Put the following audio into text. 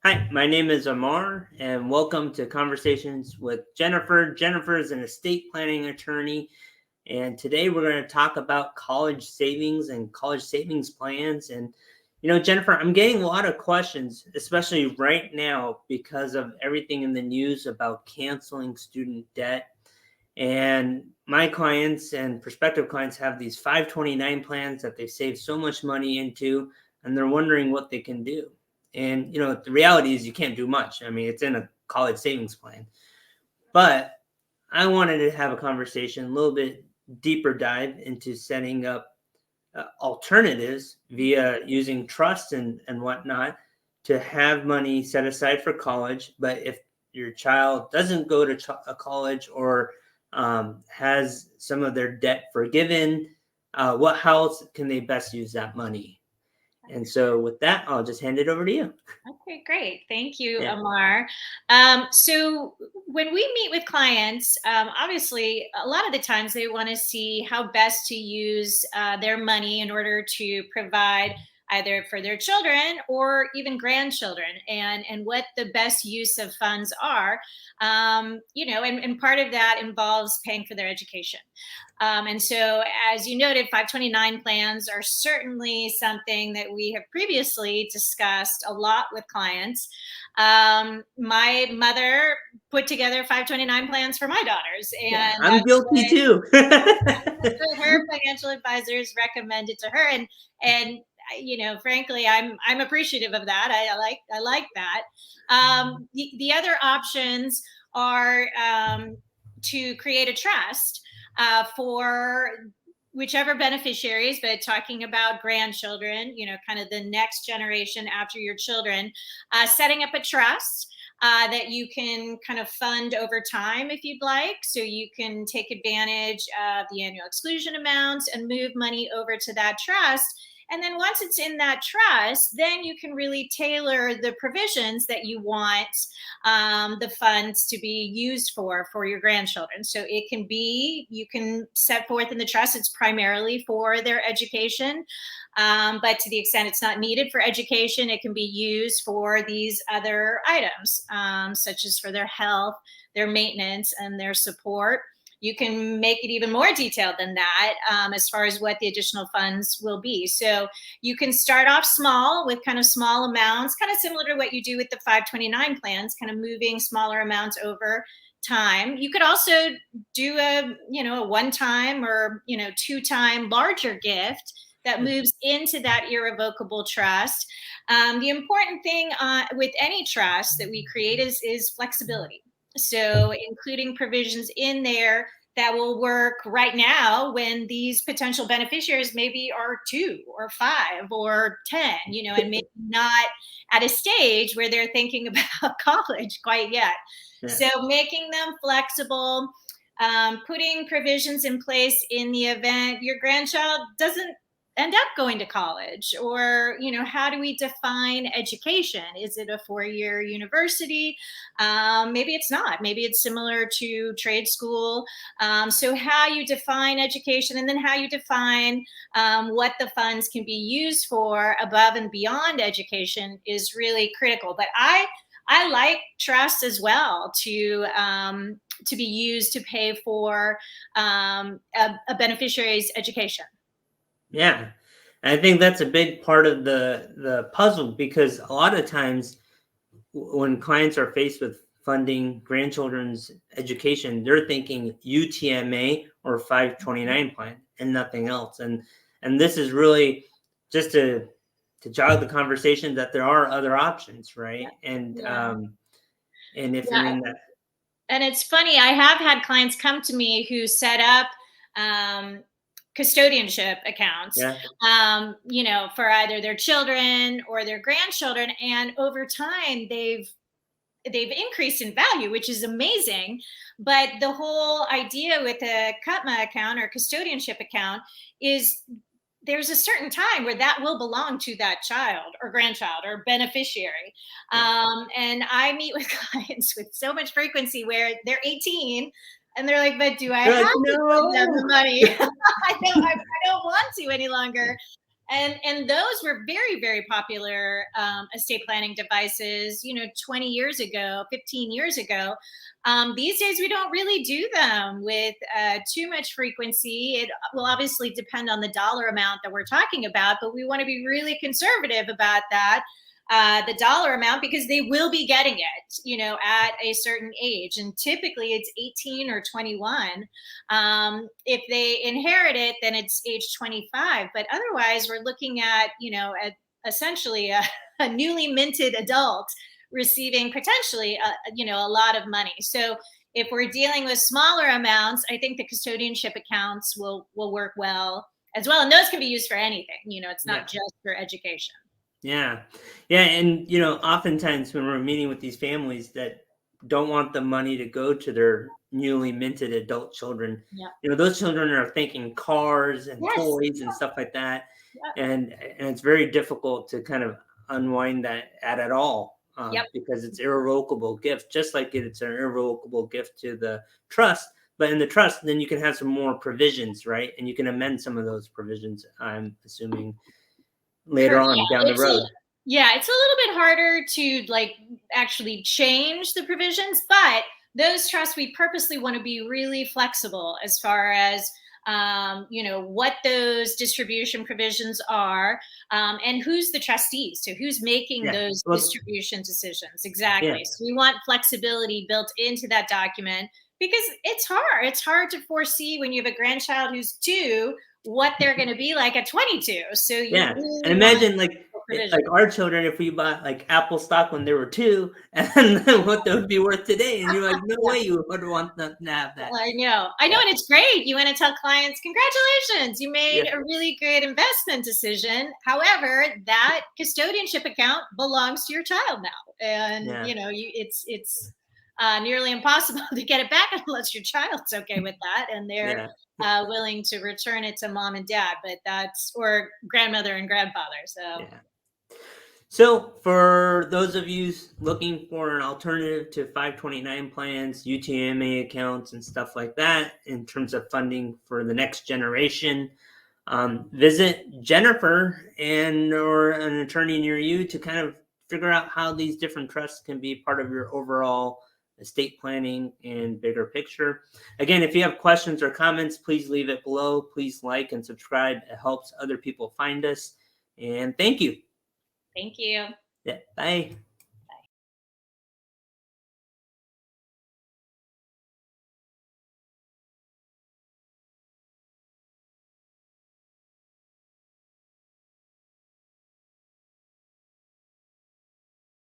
Hi, my name is Amar, and welcome to Conversations with Jennifer. Jennifer is an estate planning attorney, and today we're going to talk about college savings and college savings plans. And, Jennifer, I'm getting a lot of questions, especially right now, because of everything in the news about canceling student debt. And my clients and prospective clients have these 529 plans that they've saved so much money into, and they're wondering what they can do. And, the reality is you can't do much. I mean, it's in a college savings plan. But I wanted to have a conversation, a little bit deeper dive into setting up alternatives via using trust and whatnot to have money set aside for college. But if your child doesn't go to a college or has some of their debt forgiven, how else can they best use that money? And so with that, I'll just hand it over to you. Okay, great. Thank you, Yeah. Amar. So when we meet with clients, obviously, a lot of the times they want to see how best to use their money in order to provide either for their children or even grandchildren, and what the best use of funds are. And part of that involves paying for their education. And so, as you noted, 529 plans are certainly something that we have previously discussed a lot with clients. My mother put together 529 plans for my daughters, Yeah, and I'm that's guilty too. what her financial advisors recommended to her. And frankly, I'm appreciative of that. I like that. The other options are to create a trust for whichever beneficiaries, but talking about grandchildren, kind of the next generation after your children, setting up a trust that you can kind of fund over time if you'd like. So you can take advantage of the annual exclusion amounts and move money over to that trust. And then once it's in that trust, then you can really tailor the provisions that you want the funds to be used for your grandchildren. So it can be, you can set forth in the trust, it's primarily for their education. But to the extent it's not needed for education, it can be used for these other items, such as for their health, their maintenance, and their support. You can make it even more detailed than that, as far as what the additional funds will be. So you can start off small with kind of small amounts, kind of similar to what you do with the 529 plans, kind of moving smaller amounts over time. You could also do a one-time or two-time larger gift that moves into that irrevocable trust. The important thing with any trust that we create is flexibility. So including provisions in there that will work right now when these potential beneficiaries maybe are 2 or 5 or 10, and maybe not at a stage where they're thinking about college quite yet. Yeah. So making them flexible, putting provisions in place in the event your grandchild doesn't end up going to college. Or how do we define education? Is it a 4-year university? Maybe it's not. Maybe it's similar to trade school. So how you define education, and then how you define what the funds can be used for above and beyond education, is really critical. But I like trust as well to be used to pay for a beneficiary's education. Yeah. I think that's a big part of the puzzle, because a lot of times when clients are faced with funding grandchildren's education, they're thinking UTMA or 529 plan and nothing else. And this is really just to jog the conversation that there are other options, right? Yeah. And if you're Yeah. in that. And it's funny, I have had clients come to me who set up um, custodianship accounts, Yeah. for either their children or their grandchildren. And over time, they've increased in value, which is amazing. But the whole idea with a CUTMA account or custodianship account is there's a certain time where that will belong to that child or grandchild or beneficiary. Yeah. And I meet with clients with so much frequency where they're 18 and they're like, but do I They're have like, to give them the no. money? I don't want to any longer. And those were very, very popular estate planning devices, 20 years ago, 15 years ago. These days, we don't really do them with too much frequency. It will obviously depend on the dollar amount that we're talking about, but we want to be really conservative about that. The dollar amount, because they will be getting it, at a certain age. And typically it's 18 or 21. If they inherit it, then it's age 25. But otherwise, we're looking at, essentially a newly minted adult receiving potentially, a lot of money. So if we're dealing with smaller amounts, I think the custodianship accounts will work well as well. And those can be used for anything. It's not just for education. Yeah. Yeah. And, oftentimes when we're meeting with these families that don't want the money to go to their newly minted adult children, those children are thinking cars and toys and stuff like that. And it's very difficult to kind of unwind that at all because it's irrevocable gift, just like it's an irrevocable gift to the trust. But in the trust, then you can have some more provisions, right? And you can amend some of those provisions, I'm assuming, later on down the road. It's a little bit harder to actually change the provisions, but those trusts, we purposely want to be really flexible as far as what those distribution provisions are, and who's the trustees, so who's making those distribution decisions. Exactly. So we want flexibility built into that document, because it's hard to foresee when you have a grandchild who's 2 what they're going to be like at 22. So really and imagine like our children, if we bought like Apple stock when they were 2, and what they would be worth today, and you're like, no way you would want them to have that. I know, and it's great. You want to tell clients, congratulations, you made a really great investment decision. However, that custodianship account belongs to your child now, and it's nearly impossible to get it back unless your child's okay with that and they're willing to return it to mom and dad, or grandmother and grandfather. So for those of you looking for an alternative to 529 plans, UTMA accounts, and stuff like that, in terms of funding for the next generation, visit Jennifer or an attorney near you to kind of figure out how these different trusts can be part of your overall estate planning and bigger picture. Again, if you have questions or comments, please leave it below. Please like and subscribe. It helps other people find us. And thank you. Thank you. Yeah, bye.